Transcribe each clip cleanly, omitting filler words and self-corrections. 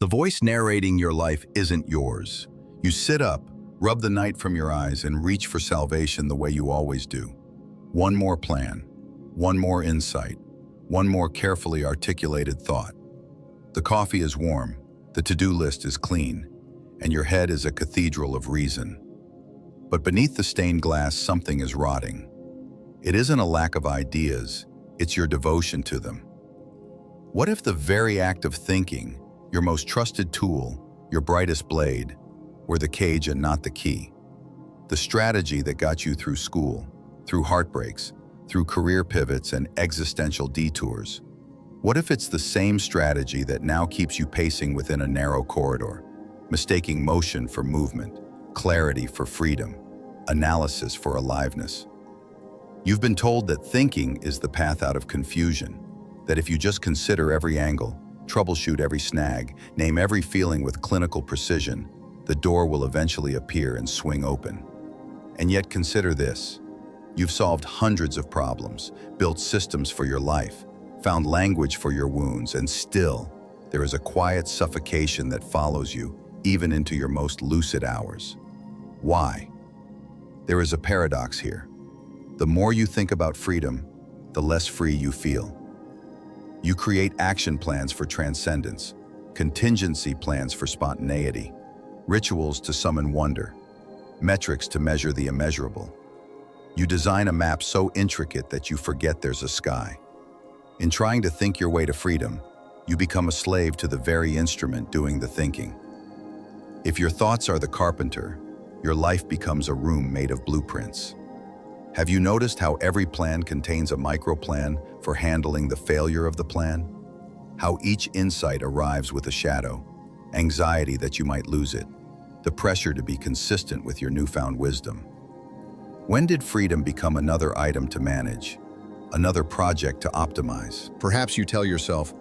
The voice narrating your life isn't yours. You sit up, rub the night from your eyes, and reach for salvation the way you always do. One more plan, one more insight, one more carefully articulated thought. The coffee is warm, the to-do list is clean, and your head is a cathedral of reason. But beneath the stained glass, something is rotting. It isn't a lack of ideas, it's your devotion to them. What if the very act of thinking, your most trusted tool, your brightest blade, were the cage and not the key? The strategy that got you through school, through heartbreaks, through career pivots and existential detours. What if it's the same strategy that now keeps you pacing within a narrow corridor, mistaking motion for movement, clarity for freedom, analysis for aliveness? You've been told that thinking is the path out of confusion, that if you just consider every angle, troubleshoot every snag, name every feeling with clinical precision, the door will eventually appear and swing open. And yet consider this. You've solved hundreds of problems, built systems for your life, found language for your wounds, and still, there is a quiet suffocation that follows you, even into your most lucid hours. Why? There is a paradox here. The more you think about freedom, the less free you feel. You create action plans for transcendence, contingency plans for spontaneity, rituals to summon wonder, metrics to measure the immeasurable. You design a map so intricate that you forget there's a sky. In trying to think your way to freedom, you become a slave to the very instrument doing the thinking. If your thoughts are the carpenter, your life becomes a room made of blueprints. Have you noticed how every plan contains a micro-plan for handling the failure of the plan? How each insight arrives with a shadow, anxiety that you might lose it, the pressure to be consistent with your newfound wisdom. When did freedom become another item to manage, another project to optimize? Perhaps you tell yourself,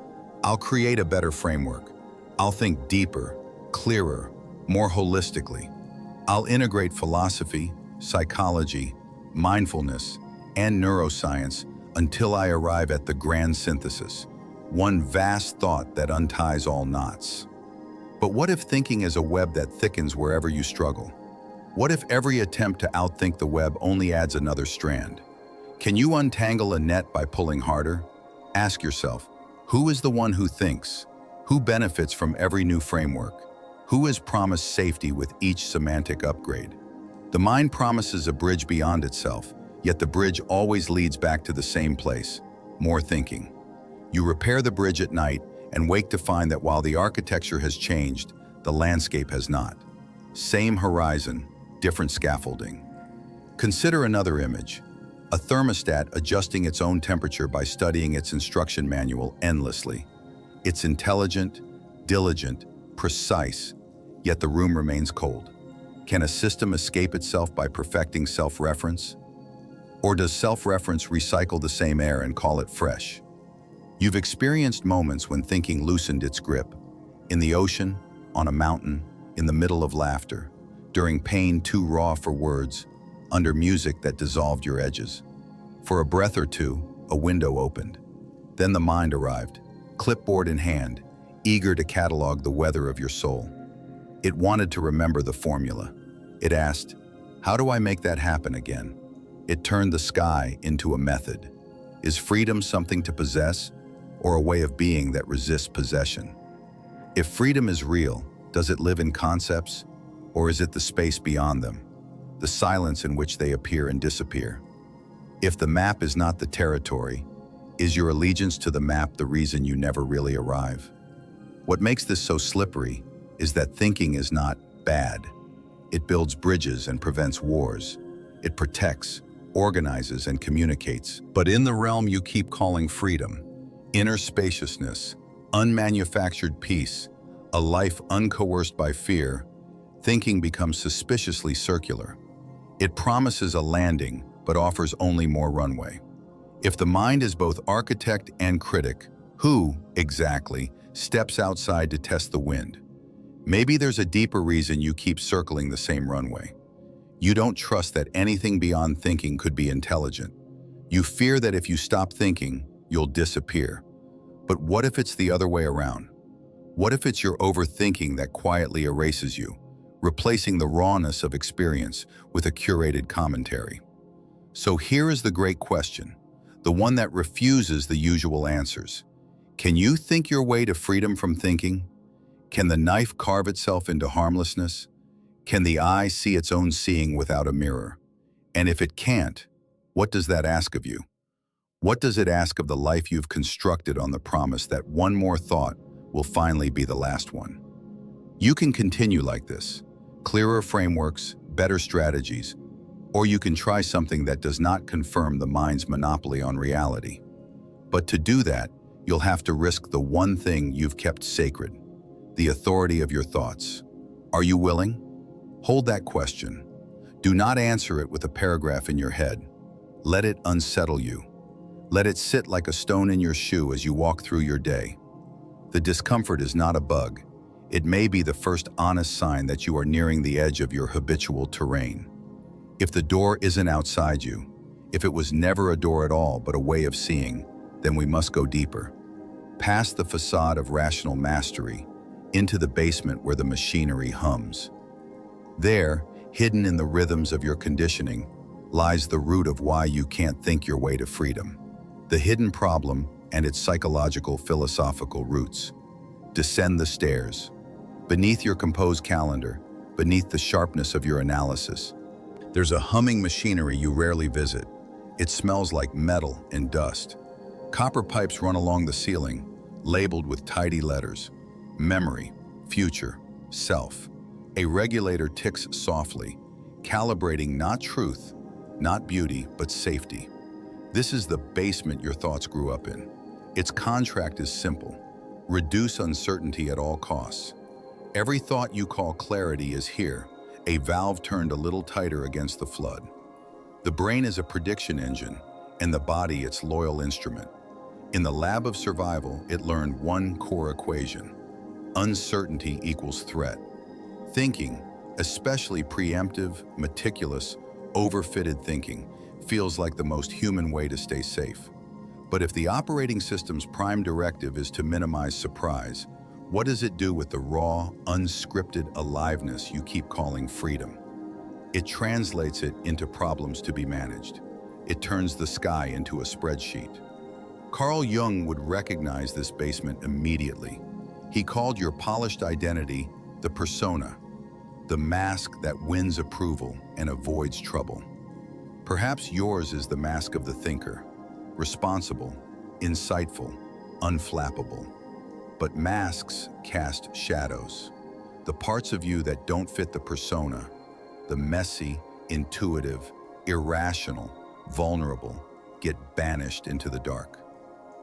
I'll create a better framework. I'll think deeper, clearer, more holistically. I'll integrate philosophy, psychology, mindfulness, and neuroscience until I arrive at the grand synthesis, one vast thought that unties all knots. But what if thinking is a web that thickens wherever you struggle? What if every attempt to outthink the web only adds another strand? Can you untangle a net by pulling harder? Ask yourself, who is the one who thinks? Who benefits from every new framework? Who is promised safety with each semantic upgrade? The mind promises a bridge beyond itself, yet the bridge always leads back to the same place, more thinking. You repair the bridge at night and wake to find that while the architecture has changed, the landscape has not. Same horizon, different scaffolding. Consider another image, a thermostat adjusting its own temperature by studying its instruction manual endlessly. It's intelligent, diligent, precise, yet the room remains cold. Can a system escape itself by perfecting self-reference? Or does self-reference recycle the same air and call it fresh? You've experienced moments when thinking loosened its grip. In the ocean, on a mountain, in the middle of laughter, during pain too raw for words, under music that dissolved your edges. For a breath or two, a window opened. Then the mind arrived, clipboard in hand, eager to catalog the weather of your soul. It wanted to remember the formula. It asked, how do I make that happen again? It turned the sky into a method. Is freedom something to possess, or a way of being that resists possession? If freedom is real, does it live in concepts, or is it the space beyond them, the silence in which they appear and disappear? If the map is not the territory, is your allegiance to the map the reason you never really arrive? What makes this so slippery is that thinking is not bad. It builds bridges and prevents wars. It protects, organizes, and communicates. But in the realm you keep calling freedom, inner spaciousness, unmanufactured peace, a life uncoerced by fear, thinking becomes suspiciously circular. It promises a landing, but offers only more runway. If the mind is both architect and critic, who, exactly, steps outside to test the wind? Maybe there's a deeper reason you keep circling the same runway. You don't trust that anything beyond thinking could be intelligent. You fear that if you stop thinking, you'll disappear. But what if it's the other way around? What if it's your overthinking that quietly erases you, replacing the rawness of experience with a curated commentary? So here is the great question, the one that refuses the usual answers. Can you think your way to freedom from thinking? Can the knife carve itself into harmlessness? Can the eye see its own seeing without a mirror? And if it can't, what does that ask of you? What does it ask of the life you've constructed on the promise that one more thought will finally be the last one? You can continue like this, clearer frameworks, better strategies, or you can try something that does not confirm the mind's monopoly on reality. But to do that, you'll have to risk the one thing you've kept sacred, the authority of your thoughts. Are you willing? Hold that question. Do not answer it with a paragraph in your head. Let it unsettle you. Let it sit like a stone in your shoe as you walk through your day. The discomfort is not a bug. It may be the first honest sign that you are nearing the edge of your habitual terrain. If the door isn't outside you, if it was never a door at all but a way of seeing, then we must go deeper. Past the facade of rational mastery, into the basement where the machinery hums. There, hidden in the rhythms of your conditioning, lies the root of why you can't think your way to freedom. The hidden problem and its psychological, philosophical roots. Descend the stairs. Beneath your composed calendar, beneath the sharpness of your analysis, there's a humming machinery you rarely visit. It smells like metal and dust. Copper pipes run along the ceiling, labeled with tidy letters. Memory, future, self. A regulator ticks softly, calibrating not truth, not beauty, but safety. This is the basement your thoughts grew up in. Its contract is simple. Reduce uncertainty at all costs. Every thought you call clarity is here, a valve turned a little tighter against the flood. The brain is a prediction engine, and the body its loyal instrument. In the lab of survival, it learned one core equation. Uncertainty equals threat. Thinking, especially preemptive, meticulous, overfitted thinking, feels like the most human way to stay safe. But if the operating system's prime directive is to minimize surprise, what does it do with the raw, unscripted aliveness you keep calling freedom? It translates it into problems to be managed. It turns the sky into a spreadsheet. Carl Jung would recognize this basement immediately. He called your polished identity the persona, the mask that wins approval and avoids trouble. Perhaps yours is the mask of the thinker, responsible, insightful, unflappable. But masks cast shadows. The parts of you that don't fit the persona, the messy, intuitive, irrational, vulnerable, get banished into the dark.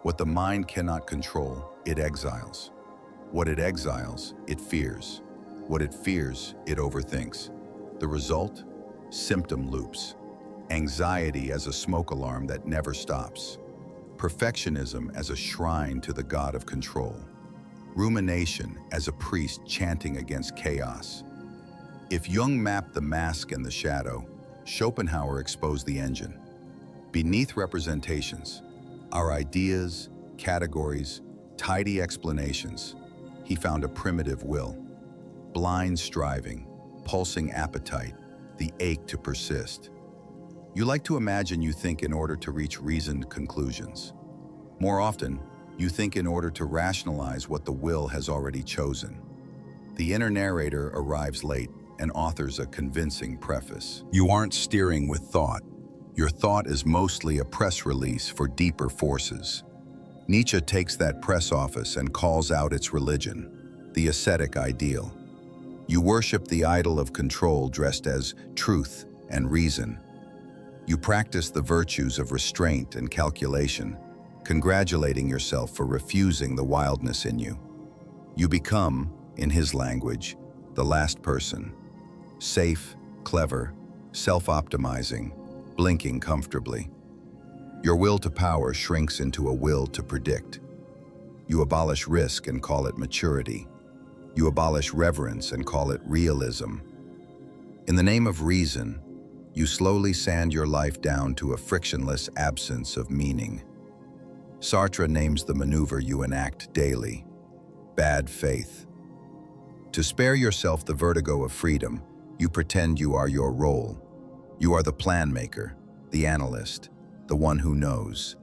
What the mind cannot control, it exiles. What it exiles, it fears. What it fears, it overthinks. The result? Symptom loops. Anxiety as a smoke alarm that never stops. Perfectionism as a shrine to the god of control. Rumination as a priest chanting against chaos. If Jung mapped the mask and the shadow, Schopenhauer exposed the engine. Beneath representations, our ideas, categories, tidy explanations, he found a primitive will. Blind striving, pulsing appetite, the ache to persist. You like to imagine you think in order to reach reasoned conclusions. More often, you think in order to rationalize what the will has already chosen. The inner narrator arrives late and authors a convincing preface. You aren't steering with thought. Your thought is mostly a press release for deeper forces. Nietzsche takes that press office and calls out its religion, the ascetic ideal. You worship the idol of control dressed as truth and reason. You practice the virtues of restraint and calculation, congratulating yourself for refusing the wildness in you. You become, in his language, the last person. Safe, clever, self-optimizing, blinking comfortably. Your will to power shrinks into a will to predict. You abolish risk and call it maturity. You abolish reverence and call it realism. In the name of reason, you slowly sand your life down to a frictionless absence of meaning. Sartre names the maneuver you enact daily. bad faith. To spare yourself the vertigo of freedom, you pretend you are your role. You are the plan maker, the analyst, the one who knows.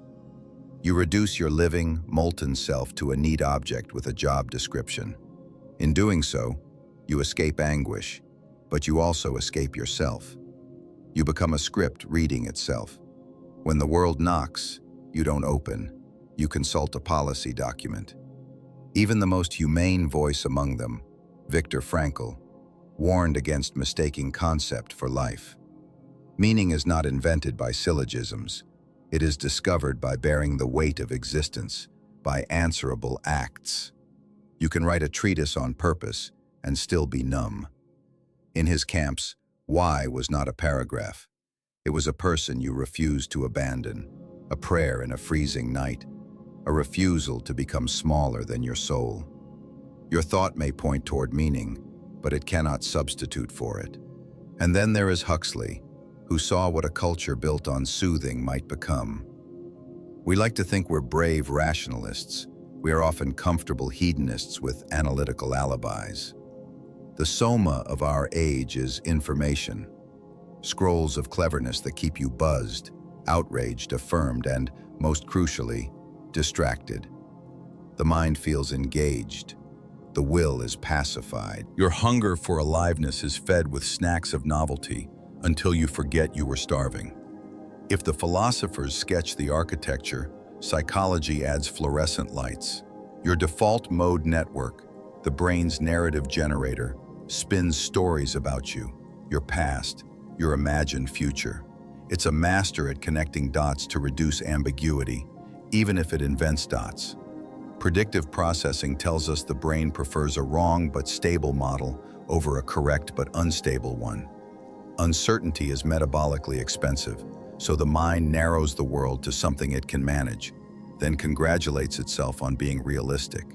You reduce your living, molten self to a neat object with a job description. In doing so, you escape anguish, but you also escape yourself. You become a script reading itself. When the world knocks, you don't open. You consult a policy document. Even the most humane voice among them, Viktor Frankl, warned against mistaking concept for life. Meaning is not invented by syllogisms. It is discovered by bearing the weight of existence, by answerable acts. You can write a treatise on purpose and still be numb. In his camps, why was not a paragraph. It was a person you refused to abandon, a prayer in a freezing night, a refusal to become smaller than your soul. Your thought may point toward meaning, but it cannot substitute for it. And then there is Huxley, who saw what a culture built on soothing might become. We like to think we're brave rationalists. We are often comfortable hedonists with analytical alibis. The soma of our age is information. Scrolls of cleverness that keep you buzzed, outraged, affirmed, and, most crucially, distracted. The mind feels engaged. The will is pacified. Your hunger for aliveness is fed with snacks of novelty until you forget you were starving. If the philosophers sketch the architecture, psychology adds fluorescent lights. Your default mode network, the brain's narrative generator, spins stories about you, your past, your imagined future. It's a master at connecting dots to reduce ambiguity, even if it invents dots. Predictive processing tells us the brain prefers a wrong but stable model over a correct but unstable one. Uncertainty is metabolically expensive, so the mind narrows the world to something it can manage, then congratulates itself on being realistic.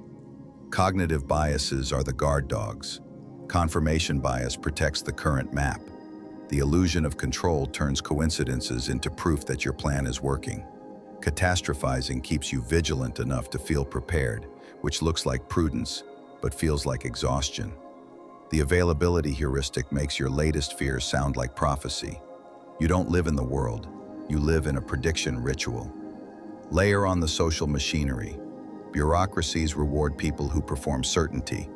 Cognitive biases are the guard dogs. Confirmation bias protects the current map. The illusion of control turns coincidences into proof that your plan is working. Catastrophizing keeps you vigilant enough to feel prepared, which looks like prudence, but feels like exhaustion. The availability heuristic makes your latest fears sound like prophecy. You don't live in the world, you live in a prediction ritual. Layer on the social machinery. Bureaucracies reward people who perform certainty.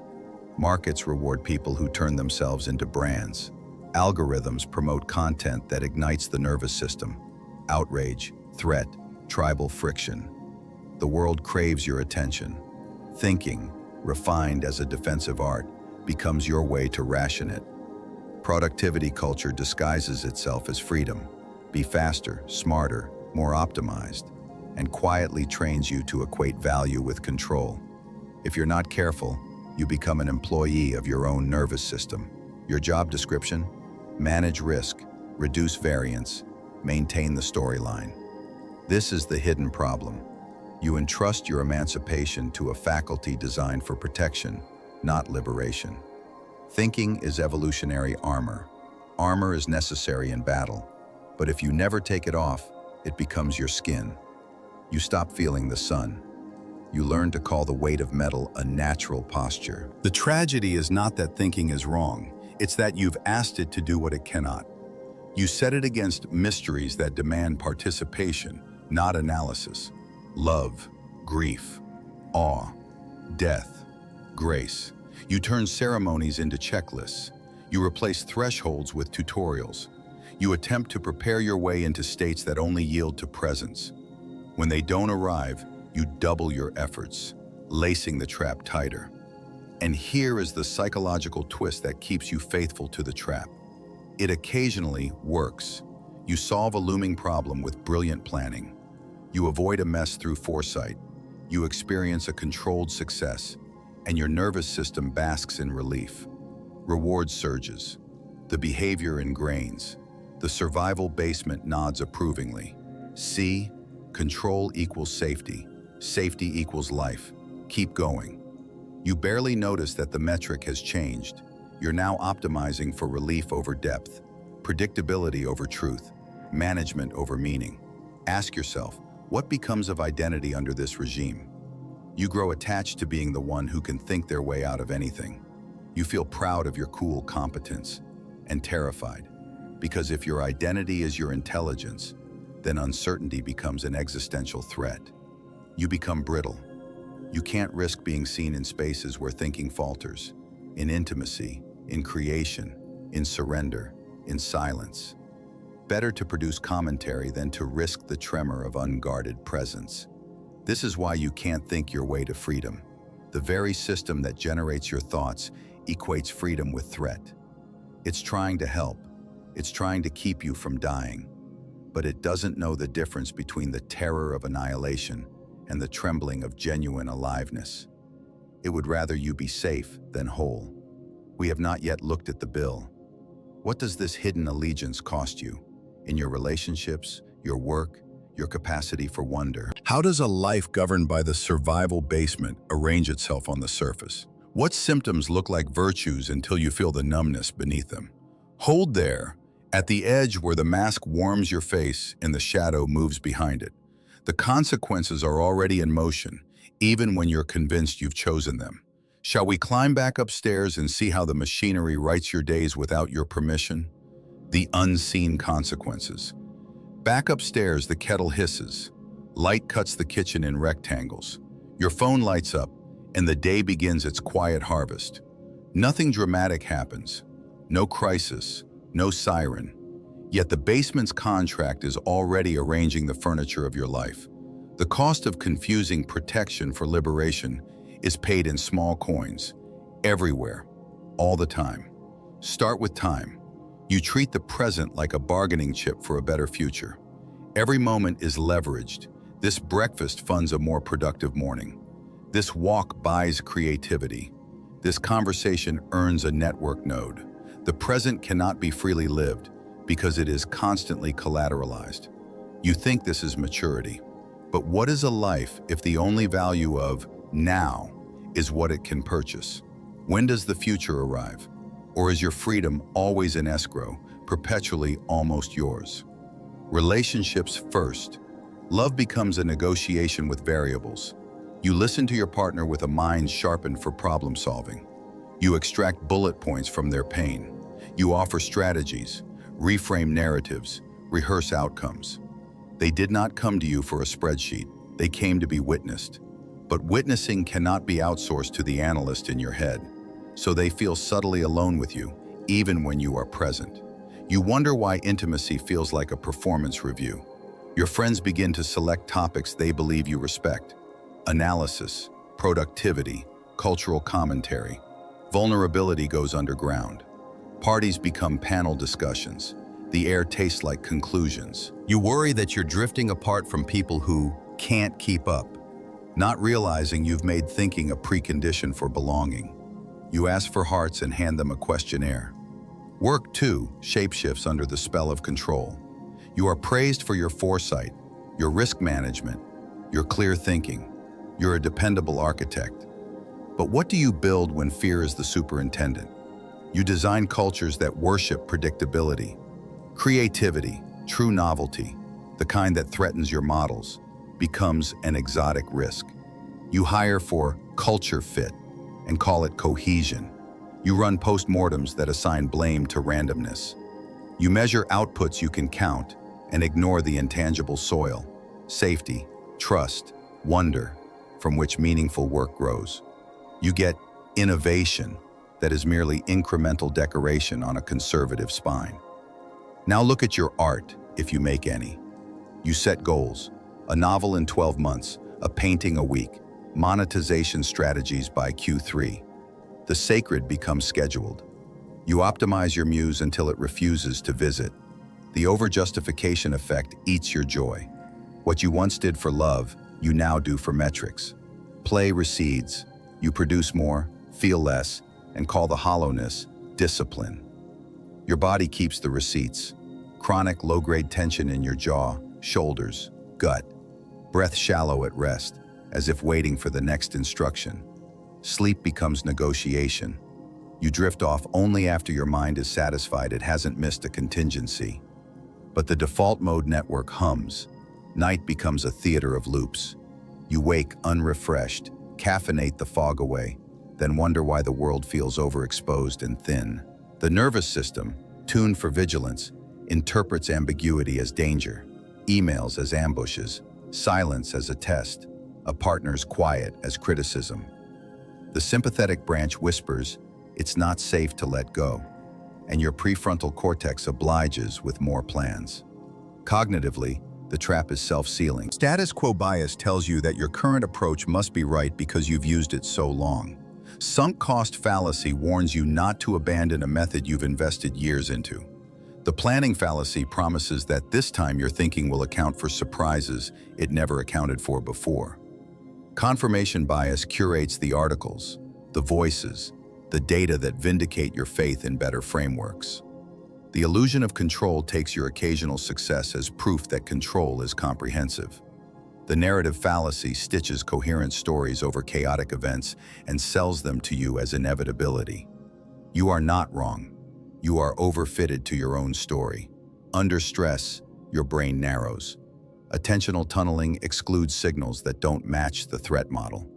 Markets reward people who turn themselves into brands. Algorithms promote content that ignites the nervous system. Outrage, threat, tribal friction. The world craves your attention. Thinking, refined as a defensive art, becomes your way to ration it. Productivity culture disguises itself as freedom. Be faster, smarter, more optimized, and quietly trains you to equate value with control. If you're not careful, you become an employee of your own nervous system. Your job description? Manage risk, reduce variance, maintain the storyline. This is the hidden problem. You entrust your emancipation to a faculty designed for protection, not liberation. Thinking is evolutionary armor. Armor is necessary in battle, but if you never take it off, it becomes your skin. You stop feeling the sun. You learn to call the weight of metal a natural posture. The tragedy is not that thinking is wrong. It's that you've asked it to do what it cannot. You set it against mysteries that demand participation, not analysis. Love, grief, awe, death, grace. You turn ceremonies into checklists. You replace thresholds with tutorials. You attempt to prepare your way into states that only yield to presence. When they don't arrive, you double your efforts, lacing the trap tighter. And here is the psychological twist that keeps you faithful to the trap. It occasionally works. You solve a looming problem with brilliant planning. You avoid a mess through foresight. You experience a controlled success, and your nervous system basks in relief. Reward surges. The behavior ingrains. The survival basement nods approvingly. See, control equals safety. Safety equals life. Keep going. You barely notice that the metric has changed. You're now optimizing for relief over depth, predictability over truth, management over meaning. Ask yourself, what becomes of identity under this regime? You grow attached to being the one who can think their way out of anything. You feel proud of your cool competence and terrified, because if your identity is your intelligence, then uncertainty becomes an existential threat. You become brittle. You can't risk being seen in spaces where thinking falters, in intimacy, in creation, in surrender, in silence. Better to produce commentary than to risk the tremor of unguarded presence. This is why you can't think your way to freedom. The very system that generates your thoughts equates freedom with threat. It's trying to help. It's trying to keep you from dying. But it doesn't know the difference between the terror of annihilation and the trembling of genuine aliveness. It would rather you be safe than whole. We have not yet looked at the bill. What does this hidden allegiance cost you? In your relationships, your work, your capacity for wonder? How does a life governed by the survival basement arrange itself on the surface? What symptoms look like virtues until you feel the numbness beneath them? Hold there, at the edge where the mask warms your face and the shadow moves behind it. The consequences are already in motion, even when you're convinced you've chosen them. Shall we climb back upstairs and see how the machinery writes your days without your permission? The unseen consequences. Back upstairs, the kettle hisses. Light cuts the kitchen in rectangles. Your phone lights up, and the day begins its quiet harvest. Nothing dramatic happens. No crisis, no siren. Yet the basement's contract is already arranging the furniture of your life. The cost of confusing protection for liberation is paid in small coins, everywhere, all the time. Start with time. You treat the present like a bargaining chip for a better future. Every moment is leveraged. This breakfast funds a more productive morning. This walk buys creativity. This conversation earns a network node. The present cannot be freely lived because it is constantly collateralized. You think this is maturity. But what is a life if the only value of now is what it can purchase? When does the future arrive? Or is your freedom always in escrow, perpetually almost yours? Relationships first. Love becomes a negotiation with variables. You listen to your partner with a mind sharpened for problem solving. You extract bullet points from their pain. You offer strategies, reframe narratives, rehearse outcomes. They did not come to you for a spreadsheet. They came to be witnessed. But witnessing cannot be outsourced to the analyst in your head. So they feel subtly alone with you, even when you are present. You wonder why intimacy feels like a performance review. Your friends begin to select topics they believe you respect. Analysis, productivity, cultural commentary. Vulnerability goes underground. Parties become panel discussions. The air tastes like conclusions. You worry that you're drifting apart from people who can't keep up, not realizing you've made thinking a precondition for belonging. You ask for hearts and hand them a questionnaire. Work, too, shapeshifts under the spell of control. You are praised for your foresight, your risk management, your clear thinking. You're a dependable architect. But what do you build when fear is the superintendent? You design cultures that worship predictability. Creativity, true novelty, the kind that threatens your models, becomes an exotic risk. You hire for culture fit and call it cohesion. You run postmortems that assign blame to randomness. You measure outputs you can count and ignore the intangible soil, safety, trust, wonder, from which meaningful work grows. You get innovation that is merely incremental decoration on a conservative spine. Now look at your art, if you make any. You set goals, a novel in 12 months, a painting a week, monetization strategies by Q3. The sacred becomes scheduled. You optimize your muse until it refuses to visit. The overjustification effect eats your joy. What you once did for love, you now do for metrics. Play recedes. You produce more, feel less, and call the hollowness discipline. Your body keeps the receipts. Chronic low-grade tension in your jaw, shoulders, gut. Breath shallow at rest, as if waiting for the next instruction. Sleep becomes negotiation. You drift off only after your mind is satisfied it hasn't missed a contingency. But the default mode network hums. Night becomes a theater of loops. You wake unrefreshed, caffeinate the fog away, then wonder why the world feels overexposed and thin. The nervous system, tuned for vigilance, interprets ambiguity as danger, emails as ambushes, silence as a test, a partner's quiet as criticism. The sympathetic branch whispers, "It's not safe to let go," and your prefrontal cortex obliges with more plans. Cognitively, the trap is self-sealing. Status quo bias tells you that your current approach must be right because you've used it so long. Sunk cost fallacy warns you not to abandon a method you've invested years into. The planning fallacy promises that this time your thinking will account for surprises it never accounted for before. Confirmation bias curates the articles, the voices, the data that vindicate your faith in better frameworks. The illusion of control takes your occasional success as proof that control is comprehensive. The narrative fallacy stitches coherent stories over chaotic events and sells them to you as inevitability. You are not wrong. You are overfitted to your own story. Under stress, your brain narrows. Attentional tunneling excludes signals that don't match the threat model.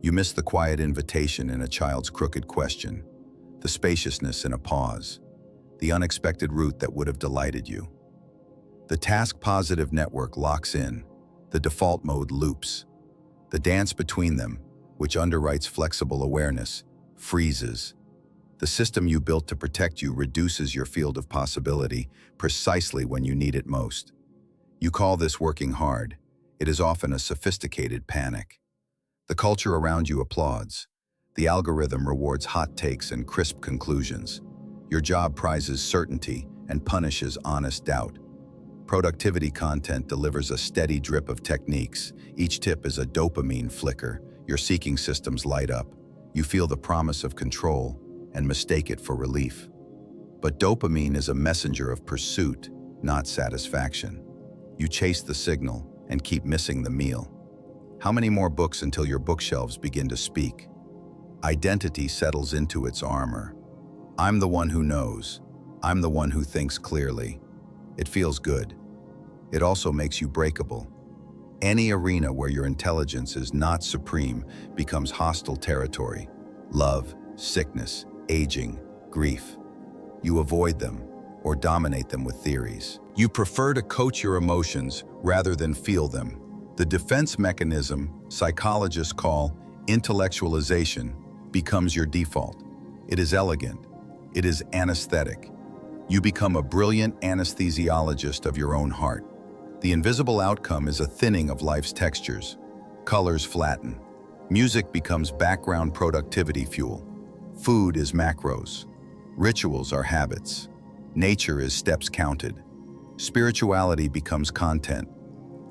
You miss the quiet invitation in a child's crooked question, the spaciousness in a pause, the unexpected route that would have delighted you. The task-positive network locks in, the default mode loops. The dance between them, which underwrites flexible awareness, freezes. The system you built to protect you reduces your field of possibility precisely when you need it most. You call this working hard. It is often a sophisticated panic. The culture around you applauds. The algorithm rewards hot takes and crisp conclusions. Your job prizes certainty and punishes honest doubt. Productivity content delivers a steady drip of techniques. Each tip is a dopamine flicker. Your seeking systems light up. You feel the promise of control and mistake it for relief. But dopamine is a messenger of pursuit, not satisfaction. You chase the signal and keep missing the meal. How many more books until your bookshelves begin to speak? Identity settles into its armor. I'm the one who knows. I'm the one who thinks clearly. It feels good. It also makes you breakable. Any arena where your intelligence is not supreme becomes hostile territory. Love, sickness, aging, grief. You avoid them or dominate them with theories. You prefer to coach your emotions rather than feel them. The defense mechanism psychologists call intellectualization becomes your default. It is elegant. It is anesthetic. You become a brilliant anesthesiologist of your own heart. The invisible outcome is a thinning of life's textures. Colors flatten. Music becomes background productivity fuel. Food is macros. Rituals are habits. Nature is steps counted. Spirituality becomes content.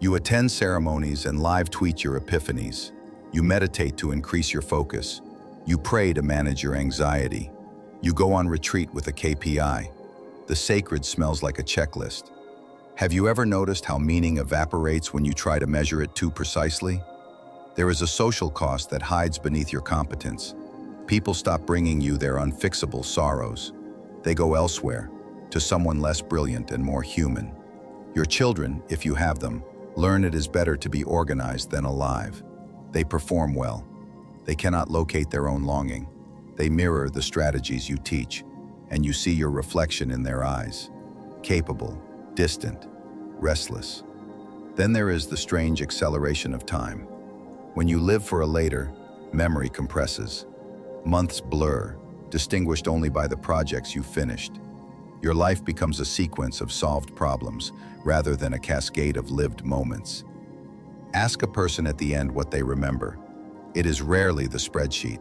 You attend ceremonies and live tweet your epiphanies. You meditate to increase your focus. You pray to manage your anxiety. You go on retreat with a KPI. The sacred smells like a checklist. Have you ever noticed how meaning evaporates when you try to measure it too precisely? There is a social cost that hides beneath your competence. People stop bringing you their unfixable sorrows. They go elsewhere, to someone less brilliant and more human. Your children, if you have them, learn it is better to be organized than alive. They perform well. They cannot locate their own longing. They mirror the strategies you teach, and you see your reflection in their eyes. Capable, distant, restless. Then there is the strange acceleration of time. When you live for a later, memory compresses. Months blur, distinguished only by the projects you finished. Your life becomes a sequence of solved problems rather than a cascade of lived moments. Ask a person at the end what they remember. It is rarely the spreadsheet.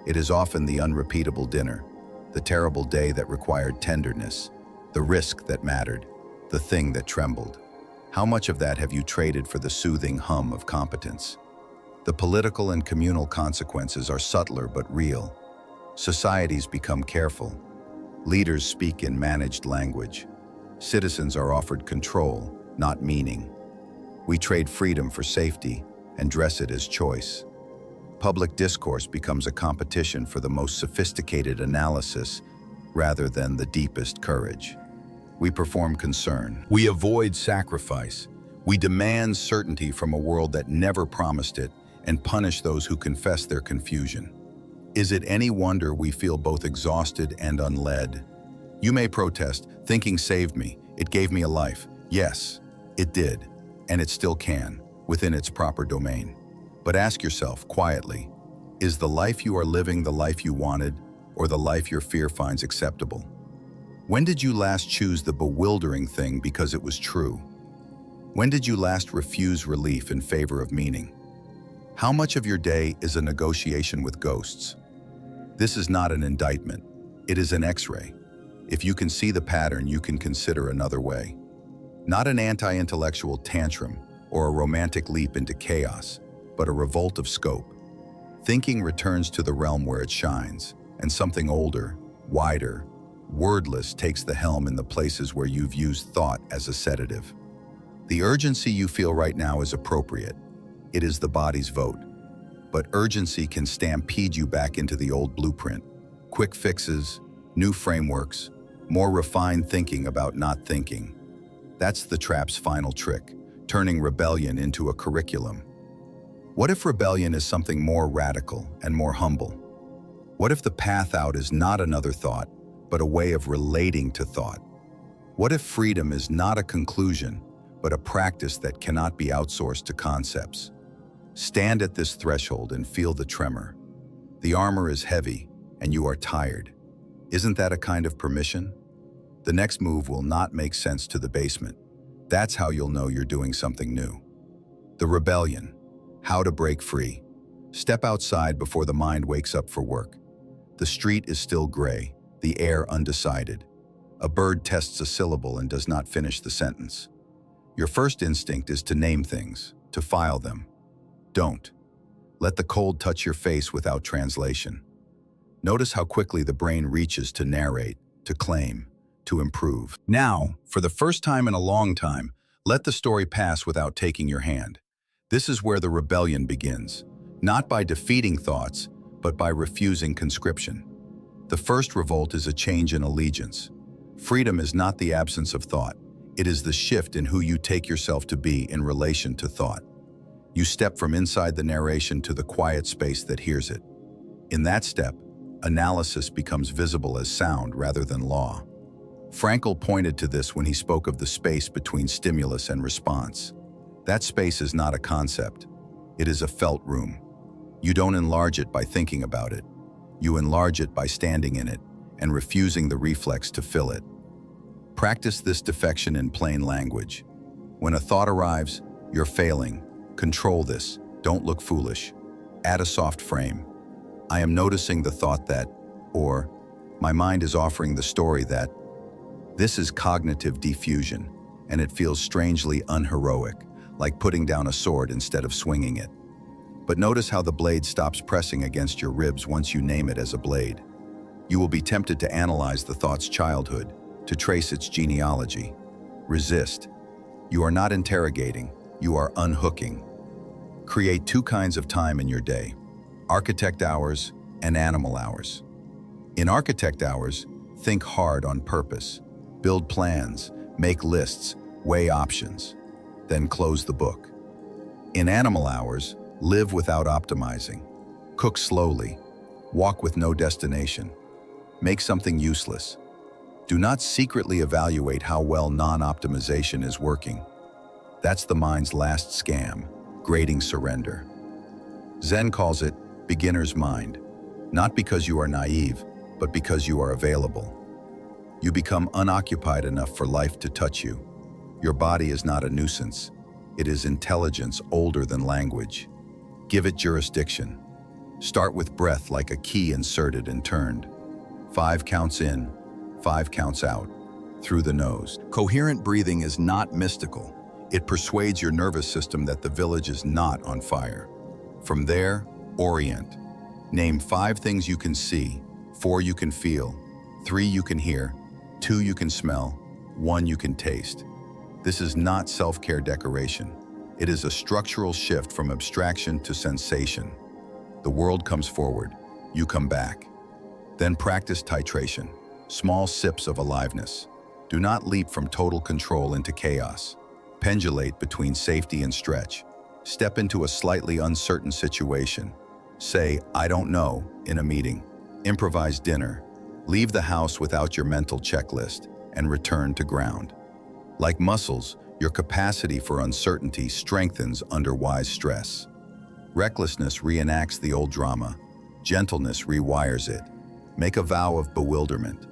It is often the unrepeatable dinner, the terrible day that required tenderness, the risk that mattered, the thing that trembled. How much of that have you traded for the soothing hum of competence? The political and communal consequences are subtler but real. Societies become careful. Leaders speak in managed language. Citizens are offered control, not meaning. We trade freedom for safety and dress it as choice. Public discourse becomes a competition for the most sophisticated analysis rather than the deepest courage. We perform concern. We avoid sacrifice. We demand certainty from a world that never promised it, and punish those who confess their confusion. Is it any wonder we feel both exhausted and unled? You may protest, thinking saved me, it gave me a life. Yes, it did, and it still can, within its proper domain. But ask yourself, quietly, is the life you are living the life you wanted, or the life your fear finds acceptable? When did you last choose the bewildering thing because it was true? When did you last refuse relief in favor of meaning? How much of your day is a negotiation with ghosts? This is not an indictment. It is an X-ray. If you can see the pattern, you can consider another way. Not an anti-intellectual tantrum or a romantic leap into chaos, but a revolt of scope. Thinking returns to the realm where it shines, and something older, wider, wordless takes the helm in the places where you've used thought as a sedative. The urgency you feel right now is appropriate. It is the body's vote. But urgency can stampede you back into the old blueprint. Quick fixes, new frameworks, more refined thinking about not thinking. That's the trap's final trick, turning rebellion into a curriculum. What if rebellion is something more radical and more humble? What if the path out is not another thought, but a way of relating to thought? What if freedom is not a conclusion, but a practice that cannot be outsourced to concepts? Stand at this threshold and feel the tremor. The armor is heavy, and you are tired. Isn't that a kind of permission? The next move will not make sense to the basement. That's how you'll know you're doing something new. The rebellion. How to break free. Step outside before the mind wakes up for work. The street is still gray, the air undecided. A bird tests a syllable and does not finish the sentence. Your first instinct is to name things, to file them. Don't. Let the cold touch your face without translation. Notice how quickly the brain reaches to narrate, to claim, to improve. Now, for the first time in a long time, let the story pass without taking your hand. This is where the rebellion begins, not by defeating thoughts, but by refusing conscription. The first revolt is a change in allegiance. Freedom is not the absence of thought. It is the shift in who you take yourself to be in relation to thought. You step from inside the narration to the quiet space that hears it. In that step, analysis becomes visible as sound rather than law. Frankl pointed to this when he spoke of the space between stimulus and response. That space is not a concept. It is a felt room. You don't enlarge it by thinking about it. You enlarge it by standing in it and refusing the reflex to fill it. Practice this defection in plain language. When a thought arrives, you're failing. Control this. Don't look foolish. Add a soft frame. I am noticing the thought that, or my mind is offering the story that. This is cognitive diffusion, and it feels strangely unheroic, like putting down a sword instead of swinging it. But notice how the blade stops pressing against your ribs once you name it as a blade. You will be tempted to analyze the thought's childhood, to trace its genealogy. Resist. You are not interrogating, you are unhooking. Create two kinds of time in your day: architect hours and animal hours. In architect hours, think hard on purpose. Build plans, make lists, weigh options. Then close the book. In animal hours, live without optimizing. Cook slowly. Walk with no destination. Make something useless. Do not secretly evaluate how well non-optimization is working. That's the mind's last scam, grading surrender. Zen calls it beginner's mind, not because you are naive, but because you are available. You become unoccupied enough for life to touch you. Your body is not a nuisance. It is intelligence older than language. Give it jurisdiction. Start with breath like a key inserted and turned. 5 counts in, 5 counts out, through the nose. Coherent breathing is not mystical. It persuades your nervous system that the village is not on fire. From there, orient. Name 5 things you can see, 4 you can feel, 3 you can hear, 2 you can smell, 1 you can taste. This is not self-care decoration. It is a structural shift from abstraction to sensation. The world comes forward, you come back. Then practice titration, small sips of aliveness. Do not leap from total control into chaos. Pendulate between safety and stretch. Step into a slightly uncertain situation. Say, "I don't know," in a meeting. Improvise dinner. Leave the house without your mental checklist and return to ground. Like muscles, your capacity for uncertainty strengthens under wise stress. Recklessness reenacts the old drama. Gentleness rewires it. Make a vow of bewilderment.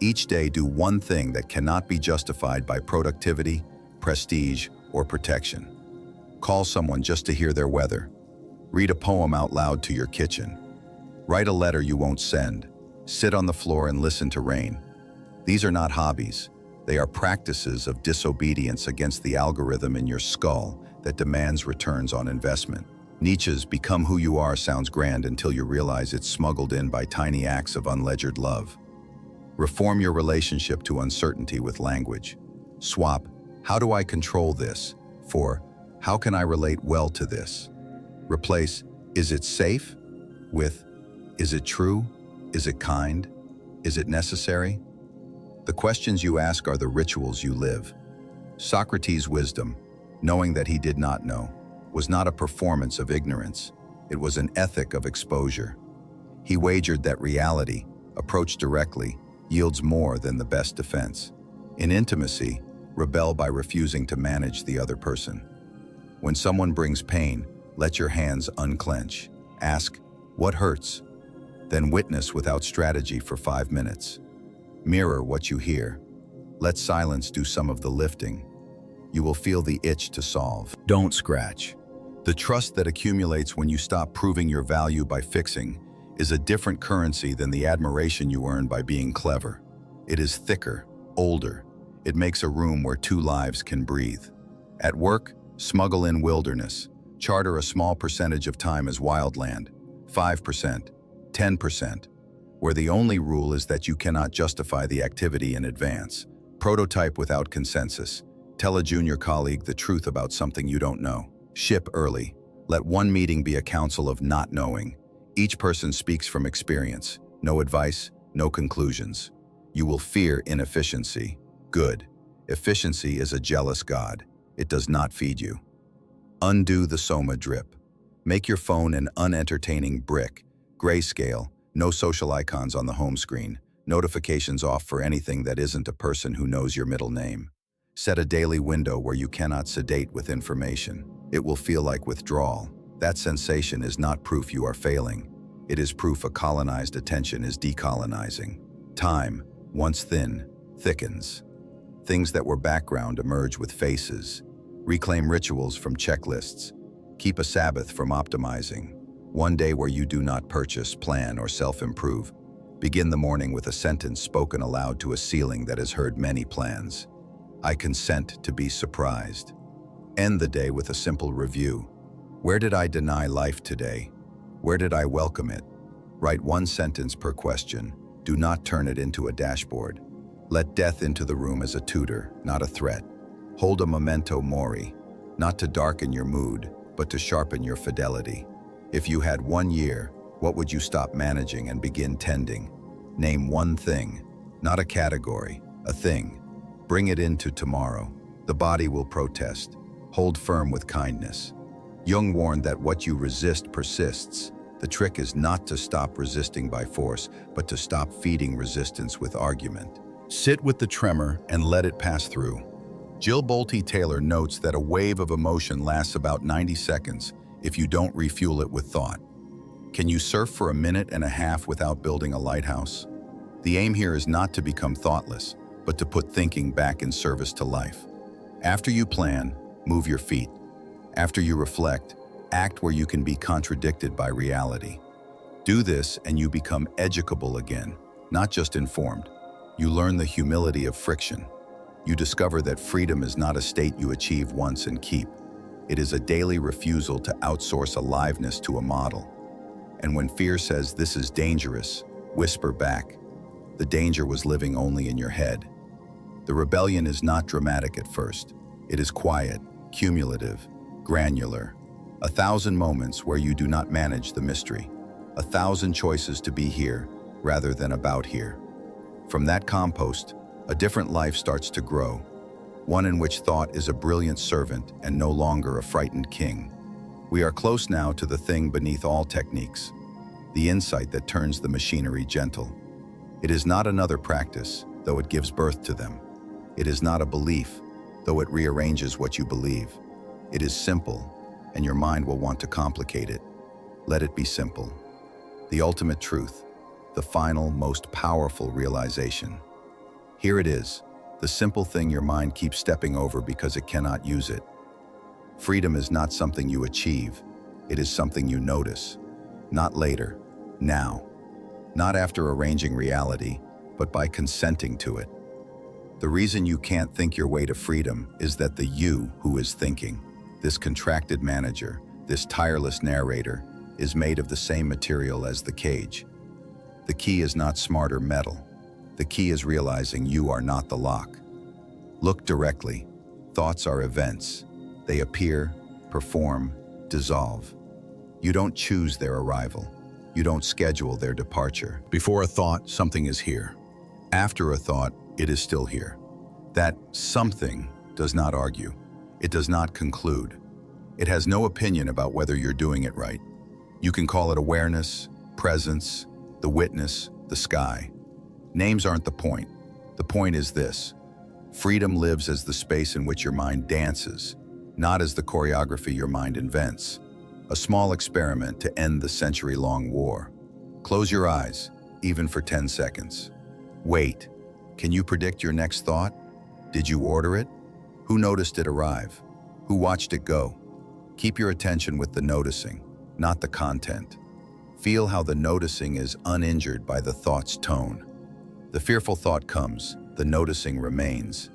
Each day do one thing that cannot be justified by productivity, prestige, or protection. Call someone just to hear their weather. Read a poem out loud to your kitchen. Write a letter you won't send. Sit on the floor and listen to rain. These are not hobbies. They are practices of disobedience against the algorithm in your skull that demands returns on investment. Nietzsche's "become who you are" sounds grand until you realize it's smuggled in by tiny acts of unledgered love. Reform your relationship to uncertainty with language. Swap "how do I control this" for "how can I relate well to this?" Replace "is it safe" with "is it true? Is it kind? Is it necessary?" The questions you ask are the rituals you live. Socrates' wisdom, knowing that he did not know, was not a performance of ignorance. It was an ethic of exposure. He wagered that reality, approached directly, yields more than the best defense. In intimacy, rebel by refusing to manage the other person. When someone brings pain, let your hands unclench. Ask, "What hurts?" Then witness without strategy for 5 minutes. Mirror what you hear. Let silence do some of the lifting. You will feel the itch to solve. Don't scratch. The trust that accumulates when you stop proving your value by fixing is a different currency than the admiration you earn by being clever. It is thicker, older. It makes a room where two lives can breathe. At work, smuggle in wilderness. Charter a small percentage of time as wildland, 5%, 10%, where the only rule is that you cannot justify the activity in advance. Prototype without consensus. Tell a junior colleague the truth about something you don't know. Ship early. Let one meeting be a council of not knowing. Each person speaks from experience. No advice, no conclusions. You will fear inefficiency. Good. Efficiency is a jealous god. It does not feed you. Undo the soma drip. Make your phone an unentertaining brick. Grayscale, no social icons on the home screen. Notifications off for anything that isn't a person who knows your middle name. Set a daily window where you cannot sedate with information. It will feel like withdrawal. That sensation is not proof you are failing. It is proof a colonized attention is decolonizing. Time, once thin, thickens. Things that were background emerge with faces. Reclaim rituals from checklists. Keep a Sabbath from optimizing. One day where you do not purchase, plan, or self-improve. Begin the morning with a sentence spoken aloud to a ceiling that has heard many plans. I consent to be surprised. End the day with a simple review. Where did I deny life today? Where did I welcome it? Write one sentence per question. Do not turn it into a dashboard. Let death into the room as a tutor, not a threat. Hold a memento mori, not to darken your mood, but to sharpen your fidelity. If you had 1 year, what would you stop managing and begin tending? Name one thing, not a category, a thing. Bring it into tomorrow. The body will protest. Hold firm with kindness. Jung warned that what you resist persists. The trick is not to stop resisting by force, but to stop feeding resistance with argument. Sit with the tremor and let it pass through. Jill Bolte Taylor notes that a wave of emotion lasts about 90 seconds if you don't refuel it with thought. Can you surf for a minute and a half without building a lighthouse? The aim here is not to become thoughtless, but to put thinking back in service to life. After you plan, move your feet. After you reflect, act where you can be contradicted by reality. Do this and you become educable again, not just informed. You learn the humility of friction. You discover that freedom is not a state you achieve once and keep. It is a daily refusal to outsource aliveness to a model. And when fear says this is dangerous, whisper back. The danger was living only in your head. The rebellion is not dramatic at first. It is quiet, cumulative, granular. 1,000 moments where you do not manage the mystery. 1,000 choices to be here rather than about here. From that compost, a different life starts to grow. One in which thought is a brilliant servant and no longer a frightened king. We are close now to the thing beneath all techniques, the insight that turns the machinery gentle. It is not another practice, though it gives birth to them. It is not a belief, though it rearranges what you believe. It is simple, and your mind will want to complicate it. Let it be simple. The ultimate truth, the final, most powerful realization. Here it is, the simple thing your mind keeps stepping over because it cannot use it. Freedom is not something you achieve, it is something you notice. Not later, now. Not after arranging reality, but by consenting to it. The reason you can't think your way to freedom is that the you who is thinking, this contracted manager, this tireless narrator, is made of the same material as the cage. The key is not smarter metal. The key is realizing you are not the lock. Look directly. Thoughts are events. They appear, perform, dissolve. You don't choose their arrival. You don't schedule their departure. Before a thought, something is here. After a thought, it is still here. That something does not argue. It does not conclude. It has no opinion about whether you're doing it right. You can call it awareness, presence, the witness, the sky. Names aren't the point. The point is this. Freedom lives as the space in which your mind dances, not as the choreography your mind invents. A small experiment to end the century-long war. Close your eyes, even for 10 seconds. Wait. Can you predict your next thought? Did you order it? Who noticed it arrive? Who watched it go? Keep your attention with the noticing, not the content. Feel how the noticing is uninjured by the thought's tone. The fearful thought comes, the noticing remains.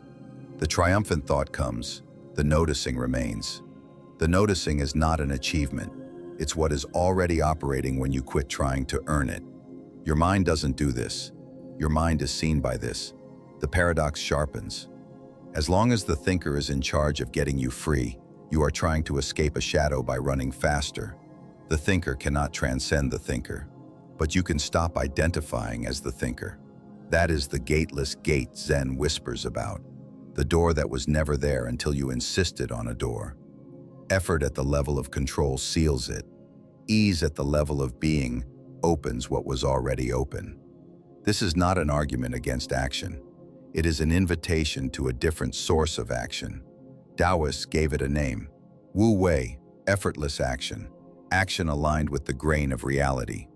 The triumphant thought comes, the noticing remains. The noticing is not an achievement. It's what is already operating when you quit trying to earn it. Your mind doesn't do this. Your mind is seen by this. The paradox sharpens. As long as the thinker is in charge of getting you free, you are trying to escape a shadow by running faster. The thinker cannot transcend the thinker, but you can stop identifying as the thinker. That is the gateless gate Zen whispers about, the door that was never there until you insisted on a door. Effort at the level of control seals it. Ease at the level of being opens what was already open. This is not an argument against action. It is an invitation to a different source of action. Taoists gave it a name, Wu Wei, effortless action, action aligned with the grain of reality.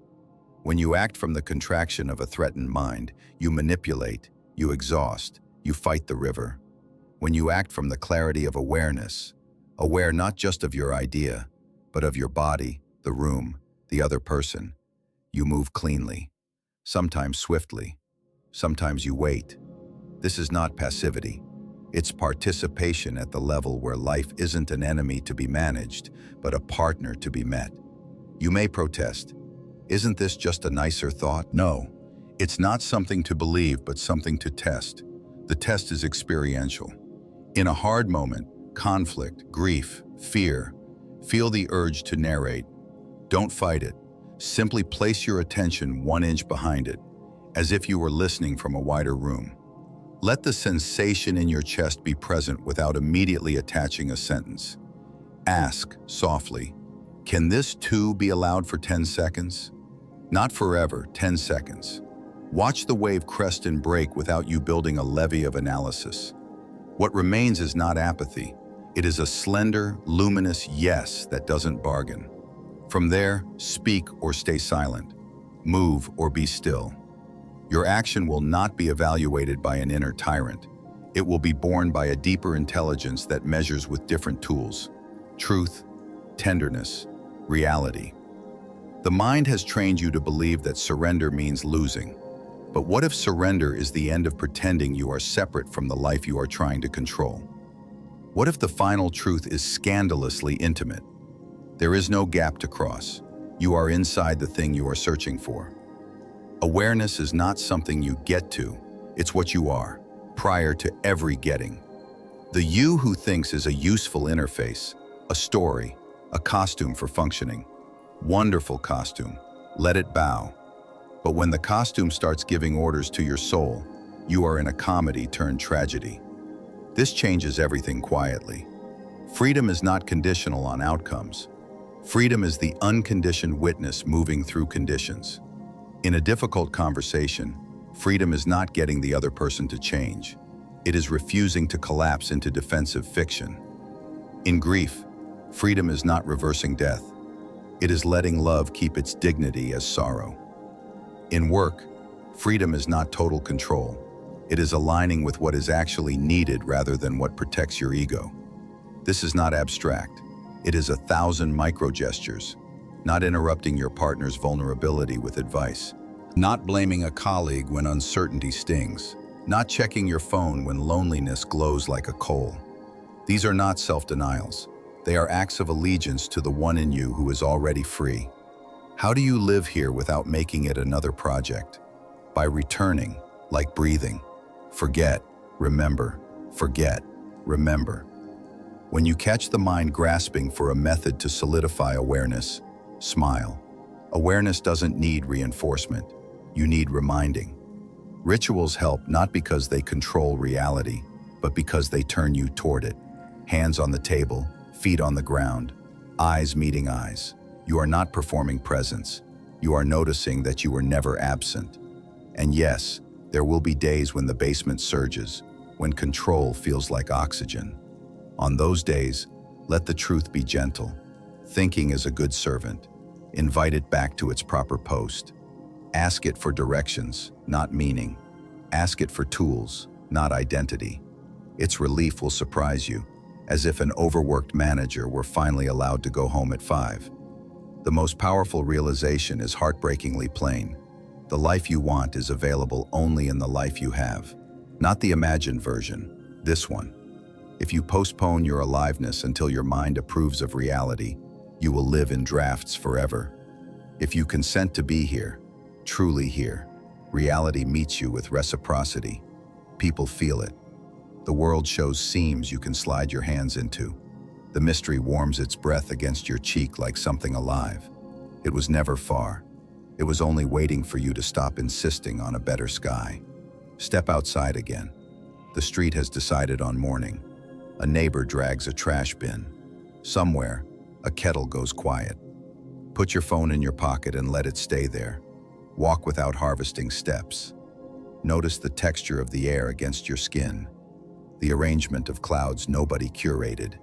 When you act from the contraction of a threatened mind, you manipulate, you exhaust, you fight the river. When you act from the clarity of awareness, aware not just of your idea, but of your body, the room, the other person, you move cleanly, sometimes swiftly, sometimes you wait. This is not passivity. It's participation at the level where life isn't an enemy to be managed, but a partner to be met. You may protest. Isn't this just a nicer thought? No, it's not something to believe, but something to test. The test is experiential. In a hard moment, conflict, grief, fear, feel the urge to narrate. Don't fight it. Simply place your attention 1 inch behind it, as if you were listening from a wider room. Let the sensation in your chest be present without immediately attaching a sentence. Ask, softly, can this too be allowed for 10 seconds? Not forever, 10 seconds. Watch the wave crest and break without you building a levee of analysis. What remains is not apathy. It is a slender, luminous yes that doesn't bargain. From there, speak or stay silent. Move or be still. Your action will not be evaluated by an inner tyrant. It will be borne by a deeper intelligence that measures with different tools. Truth, tenderness, reality. The mind has trained you to believe that surrender means losing. But what if surrender is the end of pretending you are separate from the life you are trying to control? What if the final truth is scandalously intimate? There is no gap to cross. You are inside the thing you are searching for. Awareness is not something you get to, it's what you are, prior to every getting. The you who thinks is a useful interface, a story, a costume for functioning. Wonderful costume, let it bow. But when the costume starts giving orders to your soul, you are in a comedy turned tragedy. This changes everything quietly. Freedom is not conditional on outcomes. Freedom is the unconditioned witness moving through conditions. In a difficult conversation, freedom is not getting the other person to change. It is refusing to collapse into defensive fiction. In grief, freedom is not reversing death. It is letting love keep its dignity as sorrow. In work, freedom is not total control. It is aligning with what is actually needed rather than what protects your ego. This is not abstract. It is 1,000 micro-gestures, not interrupting your partner's vulnerability with advice, not blaming a colleague when uncertainty stings, not checking your phone when loneliness glows like a coal. These are not self-denials. They are acts of allegiance to the one in you who is already free. How do you live here without making it another project? By returning, like breathing. Forget, remember, forget, remember. When you catch the mind grasping for a method to solidify awareness, smile. Awareness doesn't need reinforcement. You need reminding. Rituals help not because they control reality, but because they turn you toward it. Hands on the table, feet on the ground, eyes meeting eyes. You are not performing presence. You are noticing that you were never absent. And yes, there will be days when the basement surges, when control feels like oxygen. On those days, let the truth be gentle. Thinking is a good servant. Invite it back to its proper post. Ask it for directions, not meaning. Ask it for tools, not identity. Its relief will surprise you, as if an overworked manager were finally allowed to go home at 5. The most powerful realization is heartbreakingly plain. The life you want is available only in the life you have, not the imagined version, this one. If you postpone your aliveness until your mind approves of reality, you will live in drafts forever. If you consent to be here, truly here, reality meets you with reciprocity. People feel it. The world shows seams you can slide your hands into. The mystery warms its breath against your cheek like something alive. It was never far. It was only waiting for you to stop insisting on a better sky. Step outside again. The street has decided on morning. A neighbor drags a trash bin. Somewhere, a kettle goes quiet. Put your phone in your pocket and let it stay there. Walk without harvesting steps. Notice the texture of the air against your skin. The arrangement of clouds nobody curated.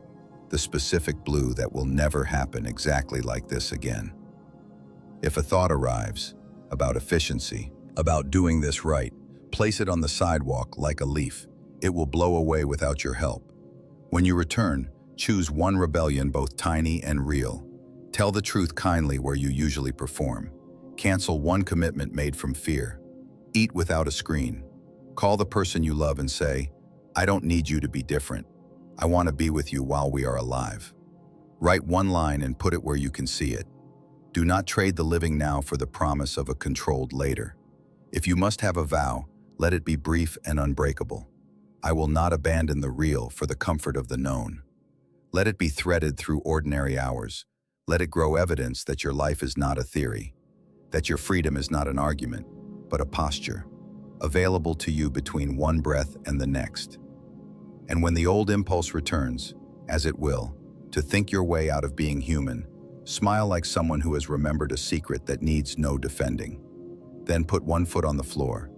The specific blue that will never happen exactly like this again. If a thought arrives, about efficiency, about doing this right, place it on the sidewalk like a leaf. It will blow away without your help. When you return, choose one rebellion both tiny and real. Tell the truth kindly where you usually perform. Cancel one commitment made from fear. Eat without a screen. Call the person you love and say, I don't need you to be different. I want to be with you while we are alive. Write one line and put it where you can see it. Do not trade the living now for the promise of a controlled later. If you must have a vow, let it be brief and unbreakable. I will not abandon the real for the comfort of the known. Let it be threaded through ordinary hours. Let it grow evidence that your life is not a theory, that your freedom is not an argument, but a posture, available to you between one breath and the next. And when the old impulse returns, as it will, to think your way out of being human, smile like someone who has remembered a secret that needs no defending. Then put one foot on the floor.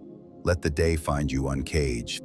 Let the day find you uncaged.